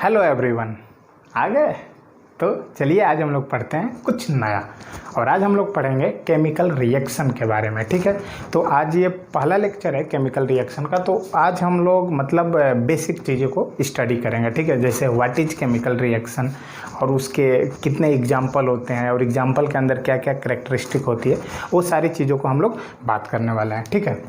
Hello everyone, आ गए। तो चलिए आज हम लोग पढ़ते हैं कुछ नया। और आज हम लोग पढ़ेंगे केमिकल रिएक्शन के बारे में। ठीक है, तो आज ये पहला लेक्चर है केमिकल रिएक्शन का। तो आज हम लोग मतलब बेसिक चीज़ों को स्टडी करेंगे। ठीक है, जैसे व्हाट इज केमिकल रिएक्शन और उसके कितने एग्जाम्पल होते हैं और एग्जाम्पल के अंदर क्या क्या करैक्टरिस्टिक होती है, वो सारी चीज़ों को हम लोग बात करने वाले हैं। ठीक है,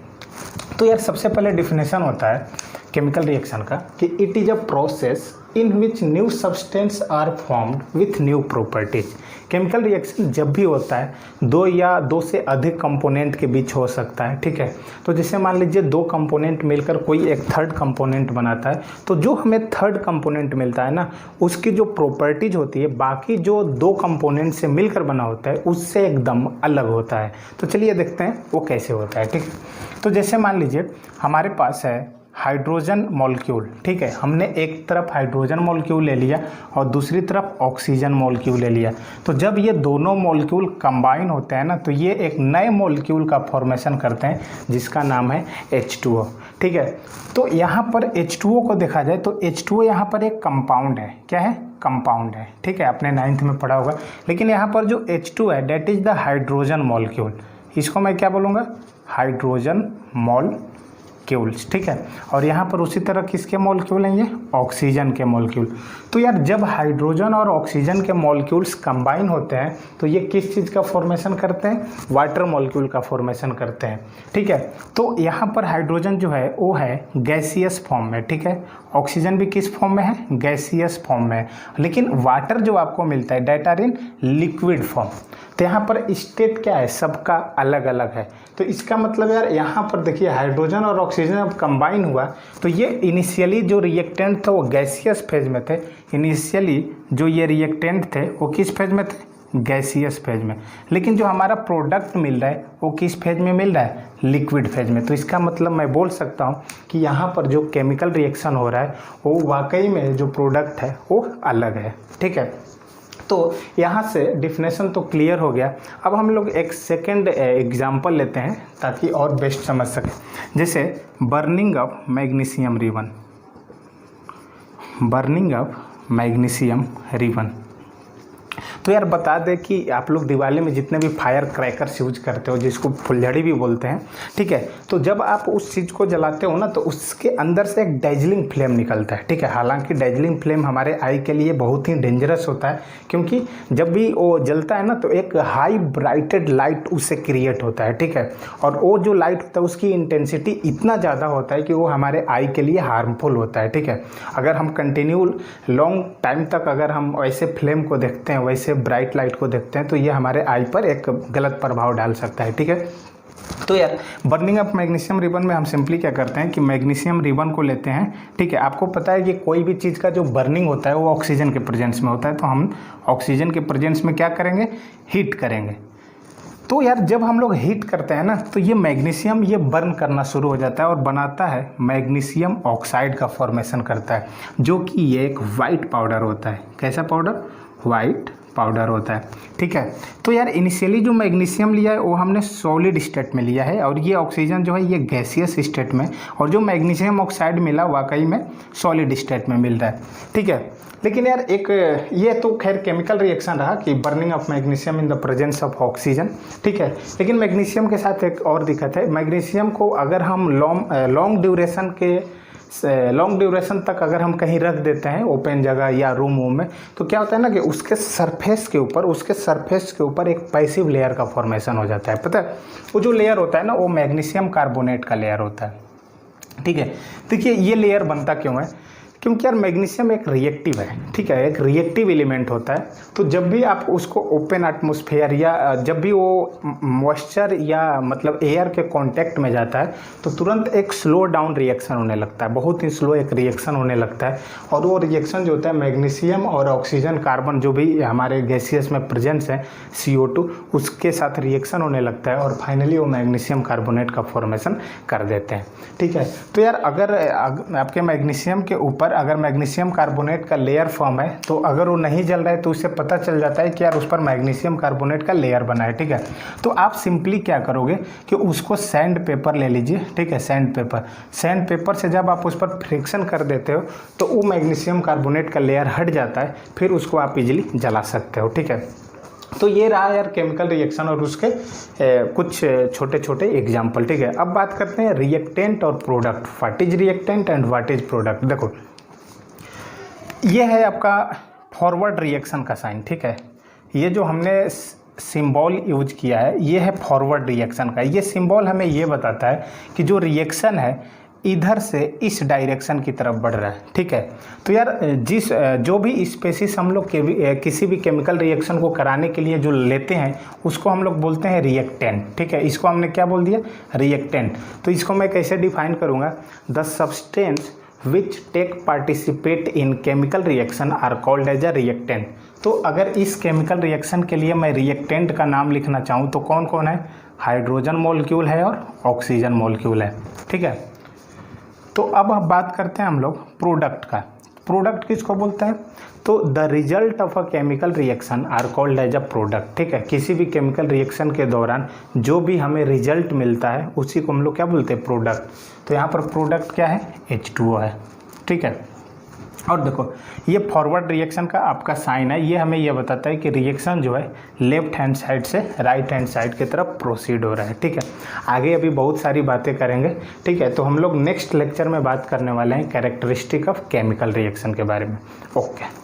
तो यार सबसे पहले डिफिनेशन होता है केमिकल रिएक्शन का कि it is a process in which new substance are formed with new properties. Chemical reaction जब भी होता है दो या दो से अधिक कंपोनेंट के बीच हो सकता है। ठीक है, तो जैसे मान लीजिए दो कंपोनेंट मिलकर कोई एक थर्ड कंपोनेंट बनाता है, तो जो हमें थर्ड कंपोनेंट मिलता है ना, उसकी जो प्रॉपर्टीज होती है बाकी जो दो कंपोनेंट से मिलकर बना होता है उससे एकदम अलग होता है। तो चलिए देखते हैं वो कैसे होता है। ठीक है, तो जैसे मान लीजिए हमारे पास है हाइड्रोजन मॉलिक्यूल। ठीक है, हमने एक तरफ हाइड्रोजन मॉलिक्यूल ले लिया और दूसरी तरफ ऑक्सीजन मॉलिक्यूल ले लिया। तो जब ये दोनों मॉलिक्यूल कंबाइन होते हैं ना, तो ये एक नए मॉलिक्यूल का फॉर्मेशन करते हैं जिसका नाम है H2O। ठीक है, तो यहाँ पर H2O को देखा जाए तो H2O यहाँ पर एक कंपाउंड है। क्या है? कंपाउंड है। ठीक है, आपने 9th में पढ़ा होगा। लेकिन यहाँ पर जो H2 है that is the hydrogen molecule. इसको मैं क्या बोलूँगा? Hydrogen molecules. ठीक है, और यहाँ पर उसी तरह किसके मॉलिक्यूल हैं? ये ऑक्सीजन के मॉलिक्यूल। तो यार जब हाइड्रोजन और ऑक्सीजन के मॉलिक्यूल्स कंबाइन होते हैं तो ये किस चीज़ का फॉर्मेशन करते हैं? वाटर मॉलिक्यूल का फॉर्मेशन करते हैं। ठीक है, तो यहाँ पर हाइड्रोजन जो है वो है गैसियस फॉर्म में। ठीक है, ऑक्सीजन भी किस फॉर्म में है? गैसियस फॉर्म में। लेकिन वाटर जो आपको मिलता है that are in liquid form. तो यहाँ पर स्टेट क्या है? सबका अलग अलग है। तो इसका मतलब यार यहाँ पर देखिए हाइड्रोजन और ऑक्सीजन अब कंबाइन हुआ तो ये इनिशियली जो रिएक्टेंट थे वो गैसियस फेज में थे। इनिशियली जो ये रिएक्टेंट थे वो किस फेज में थे? गैसियस फेज में। लेकिन जो हमारा प्रोडक्ट मिल रहा है वो किस फेज में मिल रहा है? लिक्विड फेज में। तो इसका मतलब मैं बोल सकता हूँ कि यहाँ पर जो केमिकल रिएक्शन हो रहा है वो वाकई में जो प्रोडक्ट है वो अलग है। ठीक है, तो यहाँ से डिफिनेशन तो क्लियर हो गया। अब हम लोग एक सेकेंड एग्जांपल लेते हैं ताकि और बेस्ट समझ सकें। जैसे burning of magnesium ribbon. Burning of magnesium ribbon. तो यार बता दें कि आप लोग दिवाली में जितने भी फायर क्रैकर्स यूज करते हो, जिसको फुलझड़ी भी बोलते हैं, ठीक है, तो जब आप उस चीज़ को जलाते हो ना तो उसके अंदर से एक डैजलिंग फ्लेम निकलता है। ठीक है, हालांकि डैजलिंग फ्लेम हमारे आई के लिए बहुत ही डेंजरस होता है, क्योंकि जब भी वो जलता है ना तो एक हाई ब्राइटेड लाइट उससे क्रिएट होता है। ठीक है, और वो जो लाइट होता है उसकी इंटेंसिटी इतना ज़्यादा होता है कि वो हमारे आई के लिए हार्मफुल होता है। ठीक है, अगर हम कंटिन्यू लॉन्ग टाइम तक अगर हम वैसे फ्लेम को देखते हैं, वैसे ब्राइट लाइट को देखते हैं, तो ये हमारे आई पर एक गलत प्रभाव डाल सकता है। ठीक है, तो यार बर्निंग ऑफ मैग्नीशियम रिबन में हम सिंपली क्या करते हैं कि मैग्नीशियम रिबन को लेते हैं। ठीक है, आपको पता है कि कोई भी चीज़ का जो बर्निंग होता है वो ऑक्सीजन के प्रेजेंस में होता है, तो हम ऑक्सीजन के प्रेजेंस में क्या करेंगे? हीट करेंगे। तो यार जब हम लोग हीट करते हैं ना तो ये मैग्नीशियम ये बर्न करना शुरू हो जाता है और बनाता है मैग्नीशियम ऑक्साइड का फॉर्मेशन करता है, जो कि ये एक वाइट पाउडर होता है। कैसा पाउडर? वाइट पाउडर होता है। ठीक है, तो यार इनिशियली जो मैग्नीशियम लिया है वो हमने सॉलिड स्टेट में लिया है और ये ऑक्सीजन जो है ये गैसियस स्टेट में, और जो मैग्नीशियम ऑक्साइड मिला वाकई में सॉलिड स्टेट में मिल रहा है। ठीक है, लेकिन यार एक ये तो खैर केमिकल रिएक्शन रहा कि burning of magnesium in the presence of oxygen. ठीक है, लेकिन मैग्नीशियम के साथ एक और दिक्कत है। मैग्नीशियम को अगर हम लॉन्ग ड्यूरेशन तक अगर हम कहीं रख देते हैं ओपन जगह या रूम में, तो क्या होता है ना कि उसके सरफेस के ऊपर एक पैसिव लेयर का फॉर्मेशन हो जाता है। पता है वो जो लेयर होता है ना वो मैग्नीशियम कार्बोनेट का लेयर होता है। ठीक है, देखिए ये लेयर बनता क्यों है? क्योंकि यार मैग्नीशियम एक रिएक्टिव है। ठीक है, एक रिएक्टिव एलिमेंट होता है। तो जब भी आप उसको ओपन एटमॉस्फेयर या जब भी वो मॉइस्चर या मतलब एयर के कांटेक्ट में जाता है तो तुरंत एक स्लो डाउन रिएक्शन होने लगता है, बहुत ही स्लो एक रिएक्शन होने लगता है। और वो रिएक्शन जो होता है मैग्नीशियम और ऑक्सीजन कार्बन जो भी हमारे गैसियस में प्रेजेंस है CO2, उसके साथ रिएक्शन होने लगता है और फाइनली वो मैग्नीशियम कार्बोनेट का फॉर्मेशन कर देते हैं। ठीक है, तो यार अगर आपके मैग्नीशियम के ऊपर अगर मैग्नीशियम कार्बोनेट का लेयर फॉर्म है तो अगर वो नहीं जल रहा है तो उससे पता चल जाता है कि यार उस पर मैग्नीशियम कार्बोनेट का लेयर बना है, ठीक है। तो आप सिंपली क्या करोगे कि उसको सैंड पेपर ले लीजिए, ठीक है, सैंड पेपर से जब आप उस पर फ्रिक्शन कर देते हो तो वो मैग्नीशियम कार्बोनेट का लेयर हट जाता है, फिर उसको आप इजीली जला सकते हो, ठीक है। तो ये रहा यार केमिकल रिएक्शन और उसके कुछ छोटे छोटे एग्जाम्पल, ठीक है। अब बात करते हैं रिएक्टेंट और product. What is reactant and what is product. देखो ये है आपका फॉरवर्ड रिएक्शन का साइन, ठीक है। ये जो हमने सिंबल यूज किया है ये है फॉरवर्ड रिएक्शन का। ये सिंबल हमें ये बताता है कि जो रिएक्शन है इधर से इस डायरेक्शन की तरफ बढ़ रहा है, ठीक है। तो यार जो भी स्पेसिस हम लोग किसी भी केमिकल रिएक्शन को कराने के लिए जो लेते हैं उसको हम लोग बोलते हैं रिएक्टेंट, ठीक है। इसको हमने क्या बोल दिया, रिएक्टेंट। तो इसको मैं कैसे डिफाइन करूँगा, the substance which take participate in chemical reaction are called as a reactant. तो अगर इस केमिकल रिएक्शन के लिए मैं रिएक्टेंट का नाम लिखना चाहूँ तो कौन कौन है, हाइड्रोजन मॉलिक्यूल है और ऑक्सीजन मॉलिक्यूल है, ठीक है। तो अब बात करते हैं हम लोग प्रोडक्ट का। प्रोडक्ट किसको बोलते हैं, तो the result of a chemical reaction are called as a product, ठीक है। किसी भी केमिकल रिएक्शन के दौरान जो भी हमें रिजल्ट मिलता है उसी को हम लोग क्या बोलते हैं, प्रोडक्ट। तो यहाँ पर प्रोडक्ट क्या है, H2O है, ठीक है। और देखो ये फॉरवर्ड रिएक्शन का आपका साइन है, ये हमें ये बताता है कि रिएक्शन जो है लेफ्ट हैंड साइड से राइट हैंड साइड की तरफ प्रोसीड हो रहा है, ठीक है। आगे अभी बहुत सारी बातें करेंगे, ठीक है। तो हम लोग नेक्स्ट लेक्चर में बात करने वाले हैं कैरेक्टरिस्टिक ऑफ केमिकल रिएक्शन के बारे में। ओके।